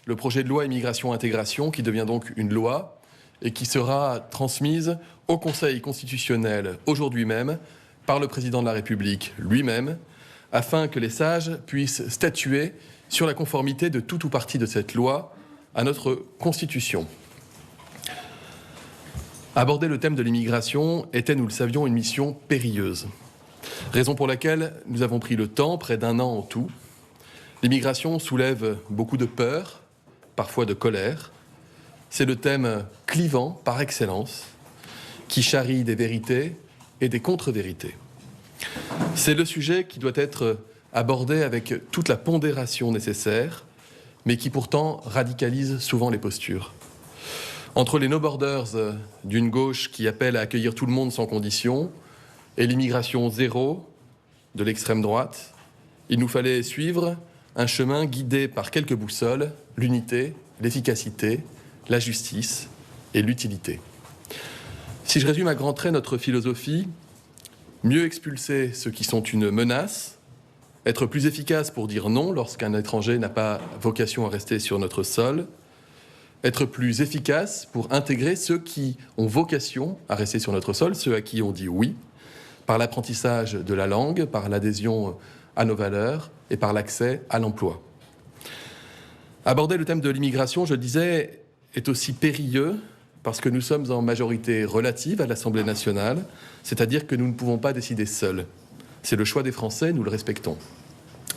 le projet de loi Immigration-Intégration, qui devient donc une loi et qui sera transmise au Conseil constitutionnel aujourd'hui même par le président de la République lui-même, afin que les sages puissent statuer sur la conformité de tout ou partie de cette loi à notre Constitution. Aborder le thème de l'immigration était, nous le savions, une mission périlleuse. Raison pour laquelle nous avons pris le temps, près d'1 an en tout. L'immigration soulève beaucoup de peur, parfois de colère. C'est le thème clivant par excellence, qui charrie des vérités et des contre-vérités. C'est le sujet qui doit être abordé avec toute la pondération nécessaire, mais qui pourtant radicalise souvent les postures. Entre les no-borders d'une gauche qui appelle à accueillir tout le monde sans condition et l'immigration zéro de l'extrême droite, il nous fallait suivre un chemin guidé par quelques boussoles, l'unité, l'efficacité, la justice et l'utilité. Si je résume à grands traits notre philosophie, mieux expulser ceux qui sont une menace, être plus efficace pour dire non lorsqu'un étranger n'a pas vocation à rester sur notre sol, être plus efficace pour intégrer ceux qui ont vocation à rester sur notre sol, ceux à qui on dit oui, par l'apprentissage de la langue, par l'adhésion à nos valeurs et par l'accès à l'emploi. Aborder le thème de l'immigration, je le disais, est aussi périlleux parce que nous sommes en majorité relative à l'Assemblée nationale, c'est-à-dire que nous ne pouvons pas décider seuls. C'est le choix des Français, nous le respectons.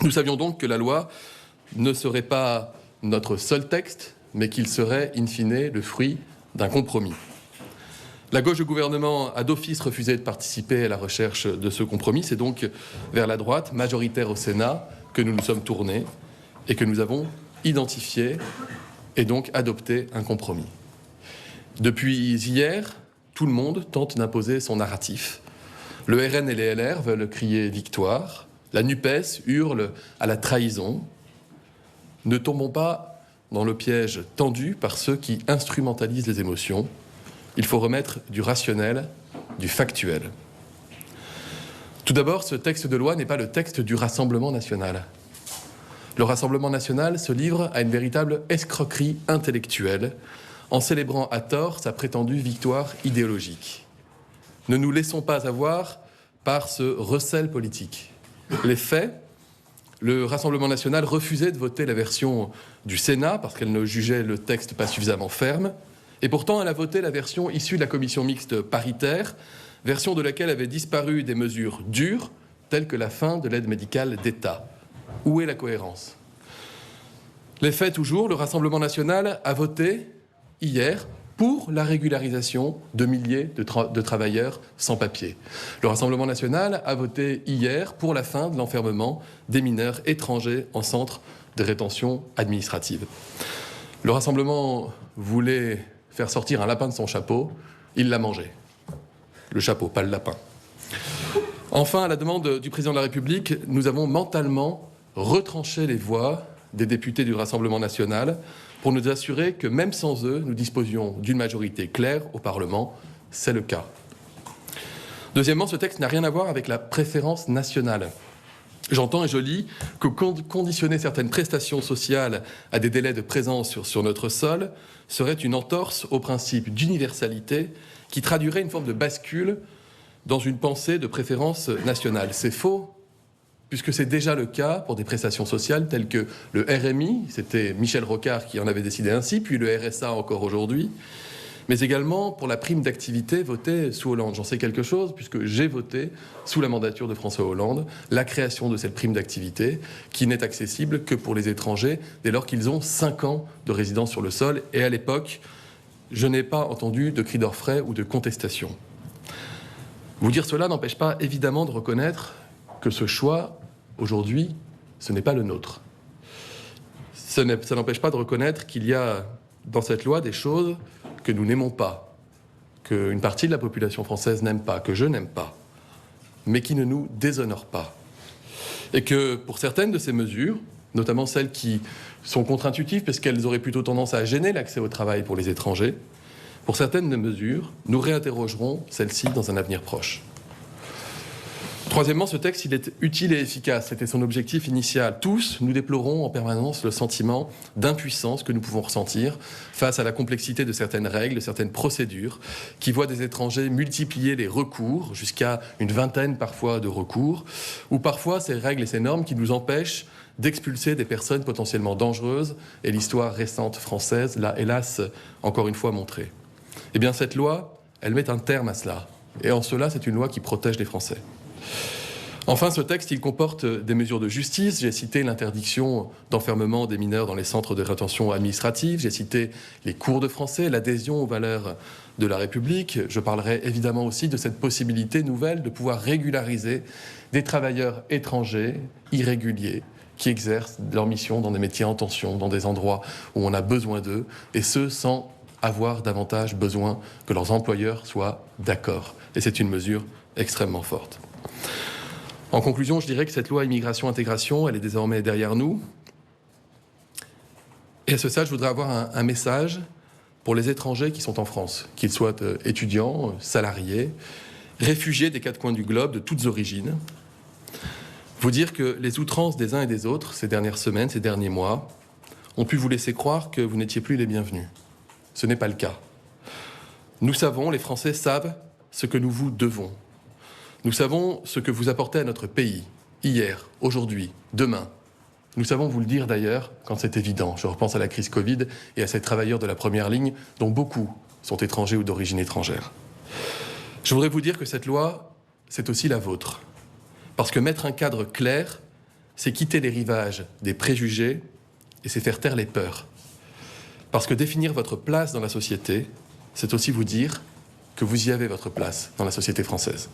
Nous savions donc que la loi ne serait pas notre seul texte, mais qu'il serait, in fine, le fruit d'un compromis. La gauche du gouvernement a d'office refusé de participer à la recherche de ce compromis. C'est donc vers la droite, majoritaire au Sénat, que nous nous sommes tournés et que nous avons identifié et donc adopté un compromis. Depuis hier, tout le monde tente d'imposer son narratif. Le RN et les LR veulent crier victoire. La NUPES hurle à la trahison. Ne tombons pas dans le piège tendu par ceux qui instrumentalisent les émotions. Il faut remettre du rationnel, du factuel. Tout d'abord, ce texte de loi n'est pas le texte du Rassemblement national. Le Rassemblement national se livre à une véritable escroquerie intellectuelle en célébrant à tort sa prétendue victoire idéologique. Ne nous laissons pas avoir par ce recel politique. Les faits, le Rassemblement national refusait de voter la version du Sénat parce qu'elle ne jugeait le texte pas suffisamment ferme. Et pourtant, elle a voté la version issue de la commission mixte paritaire, version de laquelle avaient disparu des mesures dures, telles que la fin de l'aide médicale d'État. Où est la cohérence ? Les faits toujours, le Rassemblement national a voté hier pour la régularisation de milliers de travailleurs sans papier. Le Rassemblement national a voté hier pour la fin de l'enfermement des mineurs étrangers en centre de rétention administrative. Le Rassemblement voulait faire sortir un lapin de son chapeau, il l'a mangé. Le chapeau, pas le lapin. Enfin, à la demande du président de la République, nous avons mentalement retranché les voix des députés du Rassemblement national pour nous assurer que même sans eux, nous disposions d'une majorité claire au Parlement. C'est le cas. Deuxièmement, ce texte n'a rien à voir avec la préférence nationale. J'entends et je lis que conditionner certaines prestations sociales à des délais de présence sur notre sol serait une entorse au principe d'universalité qui traduirait une forme de bascule dans une pensée de préférence nationale. C'est faux, puisque c'est déjà le cas pour des prestations sociales telles que le RMI, c'était Michel Rocard qui en avait décidé ainsi, puis le RSA encore aujourd'hui, mais également pour la prime d'activité votée sous Hollande. J'en sais quelque chose, puisque j'ai voté, sous la mandature de François Hollande, la création de cette prime d'activité, qui n'est accessible que pour les étrangers, dès lors qu'ils ont 5 ans de résidence sur le sol. Et à l'époque, je n'ai pas entendu de cris d'orfraie ou de contestation. Vous dire cela n'empêche pas évidemment de reconnaître que ce choix, aujourd'hui, ce n'est pas le nôtre. Ça n'empêche pas de reconnaître qu'il y a dans cette loi des choses que nous n'aimons pas, qu'une partie de la population française n'aime pas, que je n'aime pas, mais qui ne nous déshonorent pas. Et que pour certaines de ces mesures, notamment celles qui sont contre-intuitives parce qu'elles auraient plutôt tendance à gêner l'accès au travail pour les étrangers, pour certaines des mesures, nous réinterrogerons celles-ci dans un avenir proche. Troisièmement, ce texte, il est utile et efficace. C'était son objectif initial. Tous, nous déplorons en permanence le sentiment d'impuissance que nous pouvons ressentir face à la complexité de certaines règles, de certaines procédures, qui voient des étrangers multiplier les recours, jusqu'à une vingtaine parfois de recours, ou parfois ces règles et ces normes qui nous empêchent d'expulser des personnes potentiellement dangereuses, et l'histoire récente française l'a hélas encore une fois montré. Eh bien, cette loi, elle met un terme à cela. Et en cela, c'est une loi qui protège les Français. Enfin, ce texte, il comporte des mesures de justice. J'ai cité l'interdiction d'enfermement des mineurs dans les centres de rétention administrative. J'ai cité les cours de français, l'adhésion aux valeurs de la République. Je parlerai évidemment aussi de cette possibilité nouvelle de pouvoir régulariser des travailleurs étrangers irréguliers qui exercent leur mission dans des métiers en tension, dans des endroits où on a besoin d'eux, et ce, sans avoir davantage besoin que leurs employeurs soient d'accord. Et c'est une mesure extrêmement forte. En conclusion, je dirais que cette loi immigration-intégration, elle est désormais derrière nous. Et à ce stade, je voudrais avoir un message pour les étrangers qui sont en France, qu'ils soient étudiants, salariés, réfugiés des quatre coins du globe, de toutes origines. Vous dire que les outrances des uns et des autres, ces dernières semaines, ces derniers mois, ont pu vous laisser croire que vous n'étiez plus les bienvenus. Ce n'est pas le cas. Nous savons, les Français savent ce que nous vous devons. Nous savons ce que vous apportez à notre pays, hier, aujourd'hui, demain. Nous savons vous le dire d'ailleurs quand c'est évident. Je repense à la crise Covid et à ces travailleurs de la première ligne dont beaucoup sont étrangers ou d'origine étrangère. Je voudrais vous dire que cette loi, c'est aussi la vôtre. Parce que mettre un cadre clair, c'est quitter les rivages des préjugés et c'est faire taire les peurs. Parce que définir votre place dans la société, c'est aussi vous dire que vous y avez votre place dans la société française.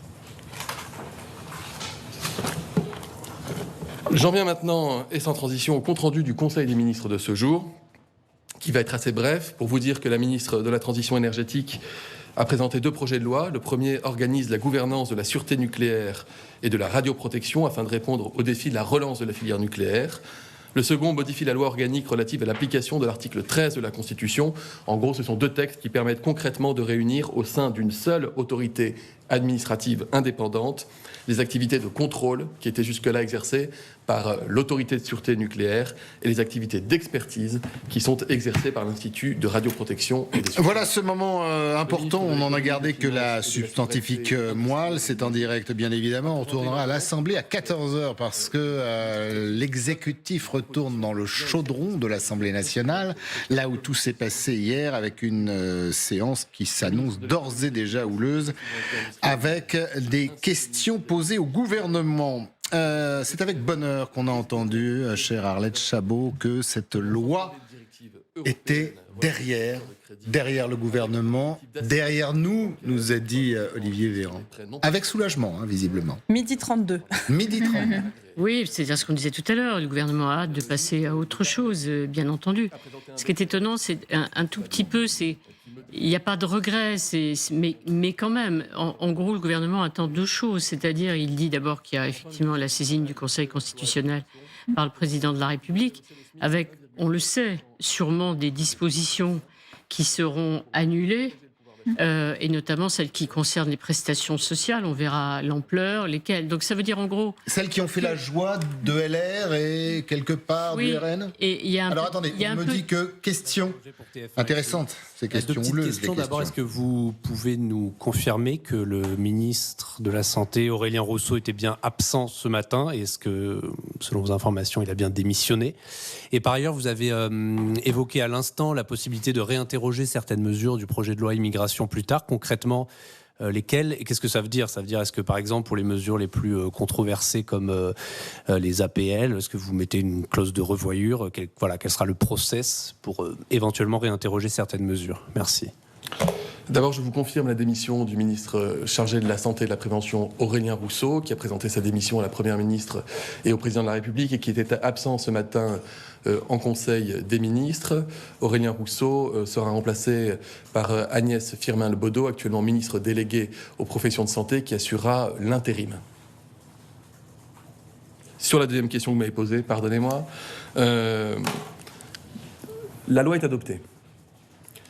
J'en viens maintenant, et sans transition, au compte-rendu du Conseil des ministres de ce jour, qui va être assez bref, pour vous dire que la ministre de la Transition énergétique a présenté 2 projets de loi. Le premier organise la gouvernance de la sûreté nucléaire et de la radioprotection afin de répondre au défi de la relance de la filière nucléaire. Le second modifie la loi organique relative à l'application de l'article 13 de la Constitution. En gros, ce sont 2 textes qui permettent concrètement de réunir au sein d'une seule autorité administrative indépendante les activités de contrôle qui étaient jusque-là exercées par l'autorité de sûreté nucléaire et les activités d'expertise qui sont exercées par l'Institut de radioprotection et des sûretés. Voilà ce moment important, on n'en a gardé que la substantifique moelle, c'est en direct bien évidemment, on tournera à l'Assemblée à 14h parce que l'exécutif retourne dans le chaudron de l'Assemblée nationale, là où tout s'est passé hier avec une séance qui s'annonce d'ores et déjà houleuse, avec des questions posées au gouvernement. C'est avec bonheur qu'on a entendu, chère Arlette Chabot, que cette loi était derrière le gouvernement, derrière nous, nous a dit Olivier Véran. Avec soulagement, visiblement. 12h32. 12h32. Oui, c'est ce qu'on disait tout à l'heure. Le gouvernement a hâte de passer à autre chose, bien entendu. Ce qui est étonnant, c'est un tout petit peu, il n'y a pas de regret, mais quand même, en gros, le gouvernement attend 2 choses. C'est-à-dire, il dit d'abord qu'il y a effectivement la saisine du Conseil constitutionnel par le président de la République, avec, on le sait, sûrement des dispositions qui seront annulées, et notamment celles qui concernent les prestations sociales. On verra l'ampleur, lesquelles. Donc ça veut dire en gros... Celles qui ont fait la joie de LR et quelque part oui, du RN. Et y a Alors attendez, on me dit que question intéressante, ces questions houleuses. D'abord, est-ce que vous pouvez nous confirmer que le ministre de la Santé, Aurélien Rousseau, était bien absent ce matin? Et est-ce que, selon vos informations, il a bien démissionné? Et par ailleurs, vous avez évoqué à l'instant la possibilité de réinterroger certaines mesures du projet de loi immigration plus tard. Concrètement, lesquelles et qu'est-ce que ça veut dire? Ça veut dire, est-ce que par exemple pour les mesures les plus controversées comme les APL, est-ce que vous mettez une clause de revoyure? Quel sera le process pour éventuellement réinterroger certaines mesures? Merci. D'abord, je vous confirme la démission du ministre chargé de la Santé et de la Prévention, Aurélien Rousseau, qui a présenté sa démission à la Première ministre et au Président de la République et qui était absent ce matin en Conseil des ministres. Aurélien Rousseau sera remplacé par Agnès Firmin-Lebaudot, actuellement ministre déléguée aux professions de santé, qui assurera l'intérim. Sur la deuxième question que vous m'avez posée, pardonnez-moi, la loi est adoptée.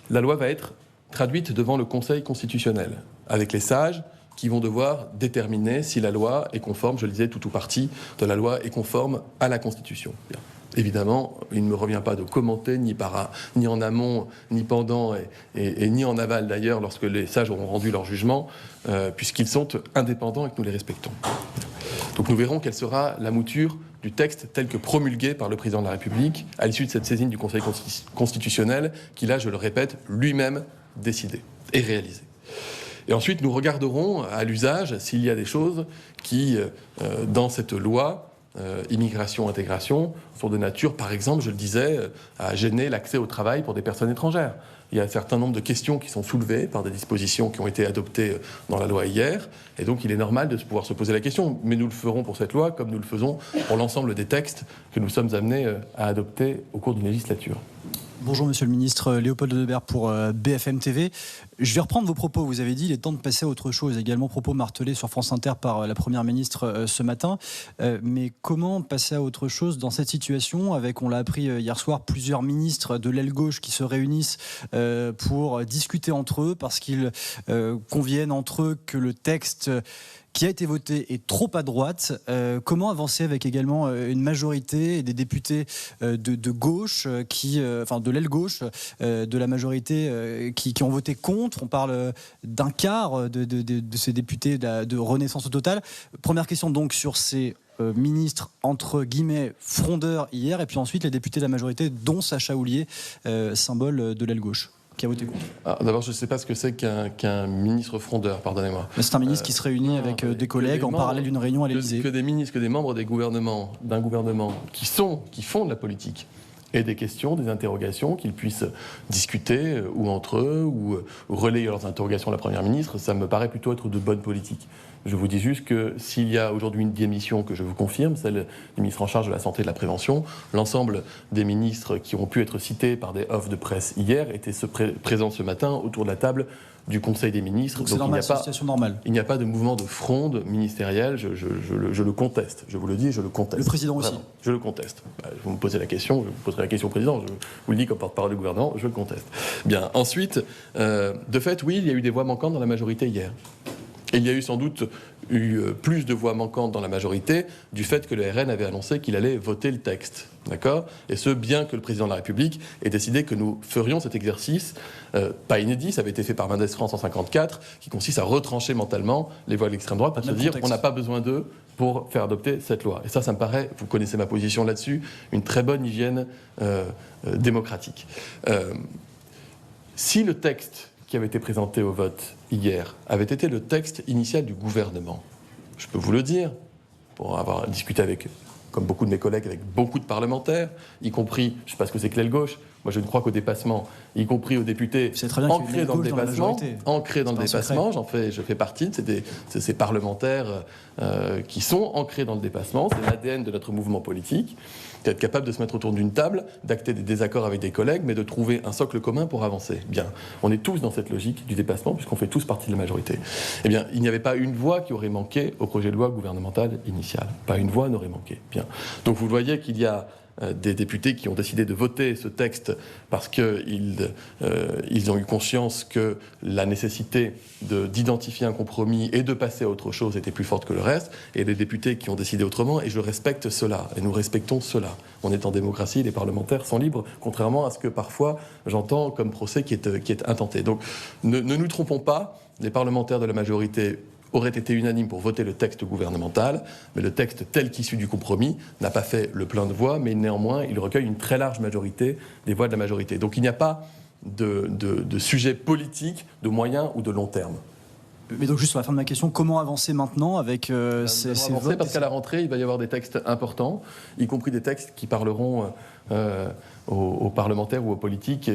La loi va être traduite devant le Conseil constitutionnel, avec les sages, qui vont devoir déterminer si la loi est conforme, je le disais, tout ou partie de la loi est conforme à la Constitution. Bien. Évidemment, il ne me revient pas de commenter, ni en amont, ni pendant, et ni en aval d'ailleurs, lorsque les sages auront rendu leur jugement, puisqu'ils sont indépendants et que nous les respectons. Donc nous verrons quelle sera la mouture du texte tel que promulgué par le président de la République à l'issue de cette saisine du Conseil constitutionnel, qui là, je le répète, lui-même décidé et réalisé. Et ensuite, nous regarderons à l'usage s'il y a des choses qui, dans cette loi, immigration-intégration, sont de nature, par exemple, je le disais, à gêner l'accès au travail pour des personnes étrangères. Il y a un certain nombre de questions qui sont soulevées par des dispositions qui ont été adoptées dans la loi hier, et donc il est normal de pouvoir se poser la question. Mais nous le ferons pour cette loi comme nous le faisons pour l'ensemble des textes que nous sommes amenés à adopter au cours d'une législature. Bonjour Monsieur le Ministre, Léopold Debert pour BFM TV. Je vais reprendre vos propos. Vous avez dit il est temps de passer à autre chose. Également propos martelés sur France Inter par la Première ministre ce matin. Mais comment passer à autre chose dans cette situation avec, on l'a appris hier soir, plusieurs ministres de l'aile gauche qui se réunissent pour discuter entre eux parce qu'ils conviennent entre eux que le texte qui a été voté est trop à droite. Comment avancer avec également une majorité et des députés de gauche, enfin de l'aile gauche, de la majorité qui ont voté contre? On parle d'un quart de ces députés de Renaissance au total. Première question donc sur ces ministres entre guillemets frondeurs hier, et puis ensuite les députés de la majorité, dont Sacha Houlié, symbole de l'aile gauche, qui a voté contre. D'abord, je ne sais pas ce que c'est qu'un ministre frondeur, pardonnez-moi. Mais c'est un ministre qui se réunit avec des collègues en parallèle d'une réunion à l'Élysée. Que des ministres, que des membres d'un gouvernement qui font de la politique, et des questions, des interrogations, qu'ils puissent discuter ou entre eux, ou relayer leurs interrogations à la Première ministre, ça me paraît plutôt être de bonne politique. Je vous dis juste que s'il y a aujourd'hui une démission que je vous confirme, celle du ministre en charge de la santé et de la prévention, l'ensemble des ministres qui ont pu être cités par des offres de presse hier étaient présents ce matin autour de la table du Conseil des ministres. Donc c'est normal, c'est une situation normale. Il n'y a pas de mouvement de fronde ministérielle, je le conteste. Je vous le dis, je le conteste. Le président aussi. Vraiment, je le conteste. Vous me posez la question, je vous poserai la question au président, je vous le dis comme porte-parole du gouvernement, je le conteste. Bien, ensuite, de fait, oui, il y a eu des voix manquantes dans la majorité hier. Et il y a eu sans doute plus de voix manquantes dans la majorité du fait que le RN avait annoncé qu'il allait voter le texte. D'accord ? Et ce, bien que le président de la République ait décidé que nous ferions cet exercice, pas inédit, ça avait été fait par Mendes France en 1954, qui consiste à retrancher mentalement les voix de l'extrême droite, à se dire qu'on n'a pas besoin d'eux pour faire adopter cette loi. Et ça me paraît, vous connaissez ma position là-dessus, une très bonne hygiène démocratique. Si le texte qui avait été présenté au vote hier avait été le texte initial du gouvernement, je peux vous le dire, pour avoir discuté avec, comme beaucoup de mes collègues, avec beaucoup de parlementaires, y compris, je ne sais pas ce que c'est que l'aile gauche, moi je ne crois qu'au dépassement, y compris aux députés ancrés dans le dépassement, je fais partie de ces parlementaires qui sont ancrés dans le dépassement, c'est l'ADN de notre mouvement politique, d'être capable de se mettre autour d'une table, d'acter des désaccords avec des collègues, mais de trouver un socle commun pour avancer. Bien, on est tous dans cette logique du dépassement, puisqu'on fait tous partie de la majorité. Eh bien, il n'y avait pas une voix qui aurait manqué au projet de loi gouvernemental initial. Pas une voix n'aurait manqué. Bien. Donc vous voyez qu'il y a des députés qui ont décidé de voter ce texte parce qu'ils ont eu conscience que la nécessité d'identifier un compromis et de passer à autre chose était plus forte que le reste, et des députés qui ont décidé autrement, et je respecte cela, et nous respectons cela. On est en démocratie, les parlementaires sont libres, contrairement à ce que parfois j'entends comme procès qui est intenté. Donc ne nous trompons pas, les parlementaires de la majorité aurait été unanime pour voter le texte gouvernemental, mais le texte tel qu'issu du compromis n'a pas fait le plein de voix, mais néanmoins, il recueille une très large majorité des voix de la majorité. Donc il n'y a pas de sujet politique de moyen ou de long terme. Mais donc juste sur la fin de ma question, comment avancer maintenant avec ces votes? Parce qu'à la rentrée, il va y avoir des textes importants, y compris des textes qui parleront aux parlementaires ou aux politiques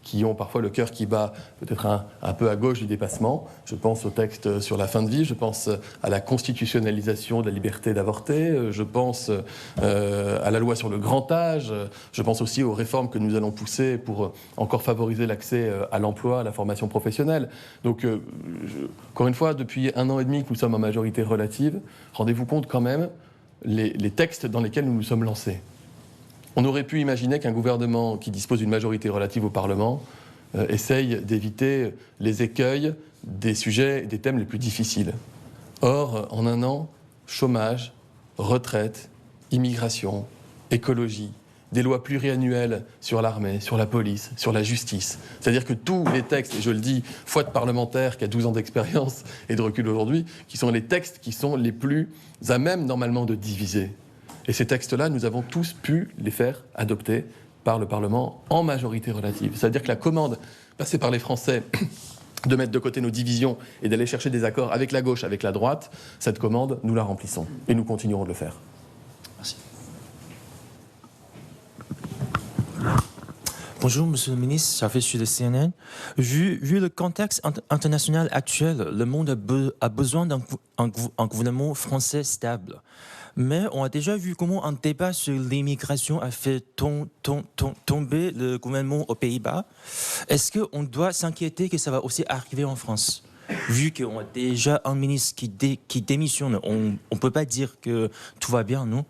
qui ont parfois le cœur qui bat peut-être un peu à gauche du dépassement. Je pense au texte sur la fin de vie, je pense à la constitutionnalisation de la liberté d'avorter, je pense à la loi sur le grand âge, je pense aussi aux réformes que nous allons pousser pour encore favoriser l'accès à l'emploi, à la formation professionnelle. Donc, encore une fois, depuis 1 an et demi que nous sommes en majorité relative, rendez-vous compte quand même les textes dans lesquels nous nous sommes lancés. On aurait pu imaginer qu'un gouvernement qui dispose d'une majorité relative au Parlement essaye d'éviter les écueils des sujets et des thèmes les plus difficiles. Or, en un an, chômage, retraite, immigration, écologie, des lois pluriannuelles sur l'armée, sur la police, sur la justice. C'est-à-dire que tous les textes, et je le dis, foi de parlementaire qui a 12 ans d'expérience et de recul aujourd'hui, qui sont les textes qui sont les plus à même normalement de diviser. Et ces textes-là, nous avons tous pu les faire adopter par le Parlement en majorité relative. C'est-à-dire que la commande passée par les Français de mettre de côté nos divisions et d'aller chercher des accords avec la gauche, avec la droite, cette commande, nous la remplissons. Et nous continuerons de le faire. Merci. Bonjour, Monsieur le ministre, Xavier sur le CNN. Vu le contexte international actuel, le monde a besoin d'un gouvernement français stable. Mais on a déjà vu comment un débat sur l'immigration a fait tomber le gouvernement aux Pays-Bas. Est-ce qu'on doit s'inquiéter que ça va aussi arriver en France ? Vu qu'on a déjà un ministre qui démissionne, on ne peut pas dire que tout va bien, non ?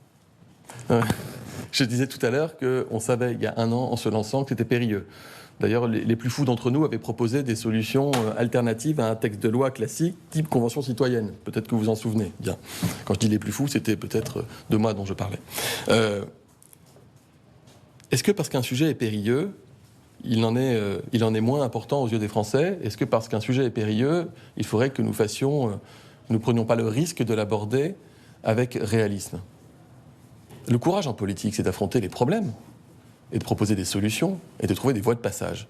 Je disais tout à l'heure qu'on savait il y a un an, en se lançant, que c'était périlleux. D'ailleurs, les plus fous d'entre nous avaient proposé des solutions alternatives à un texte de loi classique, type Convention citoyenne. Peut-être que vous en souvenez. Bien. Quand je dis les plus fous, c'était peut-être de moi dont je parlais. Est-ce que parce qu'un sujet est périlleux, il en est moins important aux yeux des Français ? Est-ce que parce qu'un sujet est périlleux, il faudrait que nous prenions pas le risque de l'aborder avec réalisme ? Le courage en politique, c'est d'affronter les problèmes et de proposer des solutions et de trouver des voies de passage.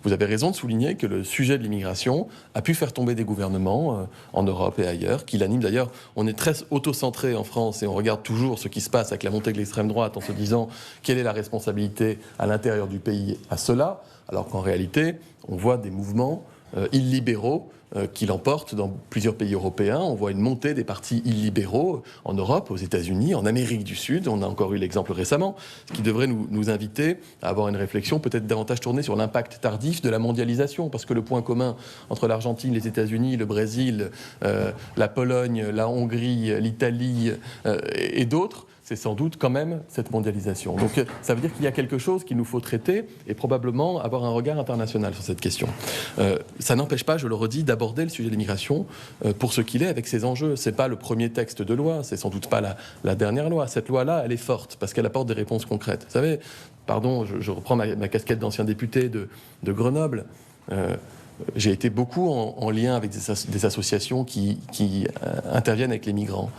Vous avez raison de souligner que le sujet de l'immigration a pu faire tomber des gouvernements en Europe et ailleurs, qui l'animent d'ailleurs. On est très auto-centré en France et on regarde toujours ce qui se passe avec la montée de l'extrême droite en se disant quelle est la responsabilité à l'intérieur du pays à cela, alors qu'en réalité, on voit des mouvements illibéraux qui l'emportent dans plusieurs pays européens. On voit une montée des partis illibéraux en Europe, aux États-Unis, en Amérique du Sud. On a encore eu l'exemple récemment, ce qui devrait nous inviter à avoir une réflexion peut-être davantage tournée sur l'impact tardif de la mondialisation, parce que le point commun entre l'Argentine, les États-Unis, le Brésil, la Pologne, la Hongrie, l'Italie et d'autres, c'est sans doute quand même cette mondialisation. Donc ça veut dire qu'il y a quelque chose qu'il nous faut traiter et probablement avoir un regard international sur cette question. Ça n'empêche pas, je le redis, d'aborder le sujet de l'immigration pour ce qu'il est avec ses enjeux. C'est pas le premier texte de loi, c'est sans doute pas la dernière loi. Cette loi-là, elle est forte parce qu'elle apporte des réponses concrètes. Vous savez, pardon, je reprends ma casquette d'ancien député de Grenoble. J'ai été beaucoup en lien avec des associations qui interviennent avec les migrants.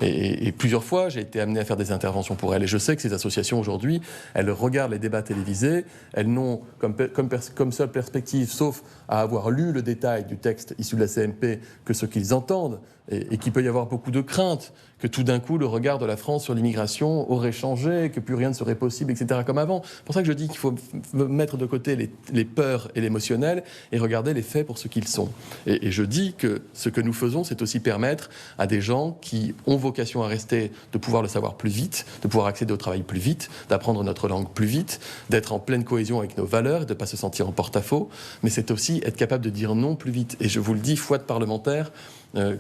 Et plusieurs fois, j'ai été amené à faire des interventions pour elles. Et je sais que ces associations, aujourd'hui, elles regardent les débats télévisés. Elles n'ont comme seule perspective, sauf à avoir lu le détail du texte issu de la CMP, que ce qu'ils entendent. Et qu'il peut y avoir beaucoup de craintes que tout d'un coup, le regard de la France sur l'immigration aurait changé, que plus rien ne serait possible, etc. comme avant. C'est pour ça que je dis qu'il faut mettre de côté les peurs et l'émotionnel et regarder les faits pour ce qu'ils sont. Et je dis que ce que nous faisons, c'est aussi permettre à des gens qui ont vocation à rester, de pouvoir le savoir plus vite, de pouvoir accéder au travail plus vite, d'apprendre notre langue plus vite, d'être en pleine cohésion avec nos valeurs et de ne pas se sentir en porte-à-faux. Mais c'est aussi être capable de dire non plus vite. Et je vous le dis, foi de parlementaire,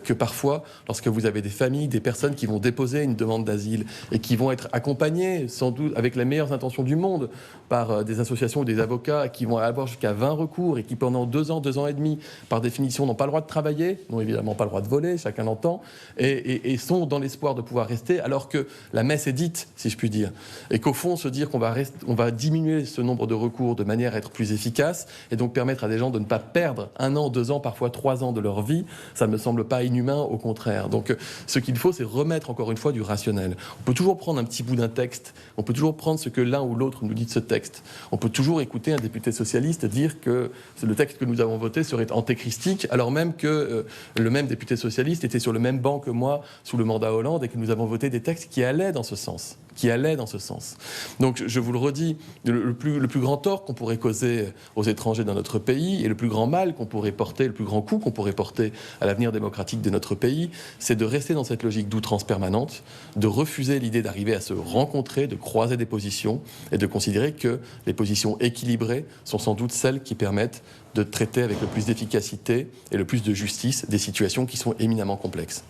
que parfois, lorsque vous avez des familles, des personnes qui vont déposer une demande d'asile et qui vont être accompagnées, sans doute avec les meilleures intentions du monde, par des associations ou des avocats qui vont avoir jusqu'à 20 recours et qui, pendant 2 ans, 2 ans et demi, par définition, n'ont pas le droit de travailler, n'ont évidemment pas le droit de voler, chacun l'entend, et sont dans l'espoir de pouvoir rester, alors que la messe est dite, si je puis dire. Et qu'au fond, se dire qu'on va diminuer ce nombre de recours de manière à être plus efficace et donc permettre à des gens de ne pas perdre 1 an, 2 ans, parfois 3 ans de leur vie, ça me semble pas inhumain, au contraire. Donc ce qu'il faut, c'est remettre encore une fois du rationnel. On peut toujours prendre un petit bout d'un texte, on peut toujours prendre ce que l'un ou l'autre nous dit de ce texte. On peut toujours écouter un député socialiste dire que le texte que nous avons voté serait antéchristique, alors même que le même député socialiste était sur le même banc que moi sous le mandat Hollande et que nous avons voté des textes qui allaient dans ce sens. Donc je vous le redis, le plus grand tort qu'on pourrait causer aux étrangers dans notre pays et le plus grand mal qu'on pourrait porter, le plus grand coup qu'on pourrait porter à l'avenir démocratique de notre pays, c'est de rester dans cette logique d'outrance permanente, de refuser l'idée d'arriver à se rencontrer, de croiser des positions et de considérer que les positions équilibrées sont sans doute celles qui permettent de traiter avec le plus d'efficacité et le plus de justice des situations qui sont éminemment complexes.